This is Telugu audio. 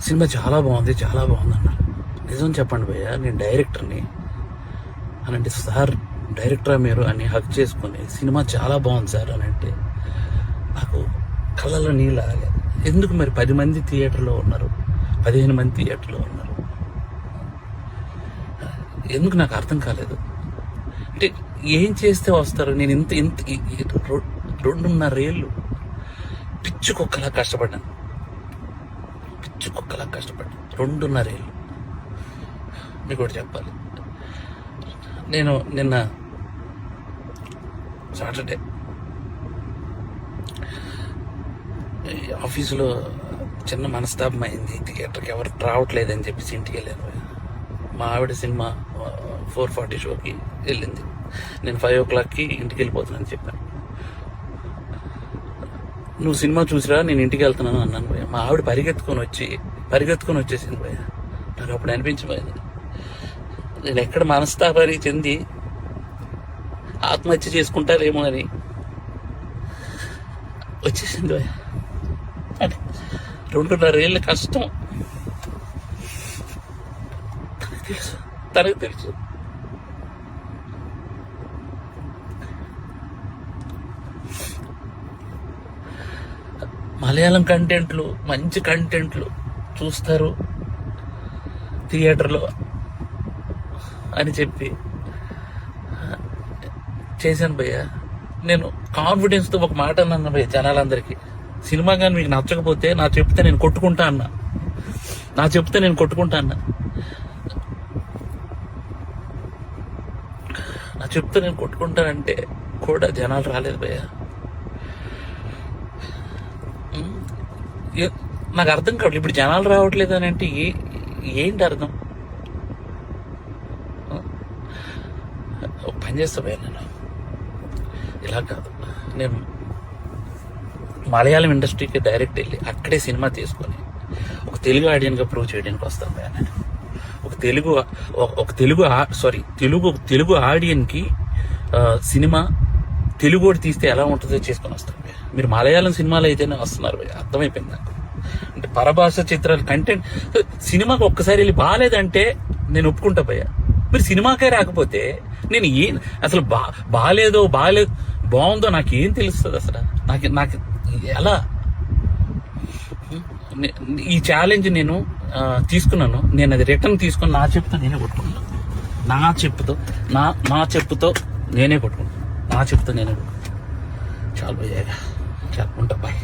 సినిమా చాలా బాగుంది అన్నారు. నిజం చెప్పండి భయ్య, నేను డైరెక్టర్ని అని అంటే, సార్ డైరెక్టరా మీరు అని హక్ చేసుకుని సినిమా చాలా బాగుంది సార్ అని అంటే నాకు కళ్ళలో నీళ్ళు ఆగలేదు. ఎందుకు మరి 10 మంది థియేటర్లో ఉన్నారు, 15 మంది థియేటర్లో ఉన్నారు, ఎందుకు నాకు అర్థం కాలేదు. అంటే ఏం చేస్తే వస్తారు? నేను ఇంత 2.5 ఏళ్ళు పిచ్చుకొక్కలా కష్టపడ్డాను, 2.5 ఏళ్ళు. మీకు ఒకటి చెప్పాలి, నేను నిన్న సాటర్డే ఆఫీసులో చిన్న మనస్తాపం అయింది. థియేటర్కి ఎవరు రావట్లేదని చెప్పేసి ఇంటికి వెళ్ళాను. మా ఆవిడ సినిమా 4:40 షోకి వెళ్ళింది. నేను 5 o'clockకి ఇంటికి వెళ్ళిపోతున్నాను చెప్పాను. నువ్వు సినిమా చూసిరా, నేను ఇంటికి వెళ్తున్నాను అన్నాను భయ్య. మా ఆవిడ పరిగెత్తుకొని వచ్చేసింది భయ్య. నాకు అప్పుడు అనిపించిపోయింది, నేను ఎక్కడ మనస్తాపానికి చెంది ఆత్మహత్య చేసుకుంటారేమో అని వచ్చేసింది భయ్య. అంటే 2.5 ఏళ్ళ కష్టం తనకు తెలుసు. మలయాళం కంటెంట్లు, మంచి కంటెంట్లు చూస్తారు థియేటర్లో అని చెప్పి చేశాను భయ్య. నేను కాన్ఫిడెన్స్తో ఒక మాట అన్నాను భయ్య జనాలందరికీ, సినిమా కానీ మీకు నచ్చకపోతే నా చెప్తే నేను కొట్టుకుంటా అన్నా. నా చెప్తే నేను కొట్టుకుంటానంటే కూడా జనాలు రాలేదు భయ్య. నాకు అర్థం కావట్లేదు, ఇప్పుడు జనాలు రావట్లేదు అని అంటే ఏంటి అర్థం? పని చేస్తా భయ్య, నేను ఇలా కాదు, నేను మలయాళం ఇండస్ట్రీకి డైరెక్ట్ వెళ్ళి అక్కడే సినిమా తీసుకొని ఒక తెలుగు ఆడియన్గా ప్రూవ్ చేయడానికి వస్తాను భయ్య. నేను తెలుగు ఆడియన్కి సినిమా తెలుగు తీస్తే ఎలా ఉంటుందో చేసుకొని వస్తాను భయ్య. మీరు మలయాళం సినిమాలు అయితేనే వస్తున్నారు భయ్య, అర్థమైపోయింది నాకు. అంటే పరభాష చిత్రాలు కంటెంట్ సినిమాకి ఒక్కసారి వెళ్ళి బాగాలేదంటే నేను ఒప్పుకుంటా భయ్య. మీరు సినిమాకే రాకపోతే నేను అసలు బాగాలేదు బాగుందో నాకేం తెలుస్తుంది అసలు? నాకు ఎలా ఈ ఛాలెంజ్ నేను తీసుకున్నాను. నేను అది రిటర్న్ తీసుకొని నా చెప్పుతో నేనే కొట్టుకుంటాను. నా చెప్పుతో నేనే కొట్టుకుంటాను. చాలు భయ్య, చాలు ఉంటా బాయ్.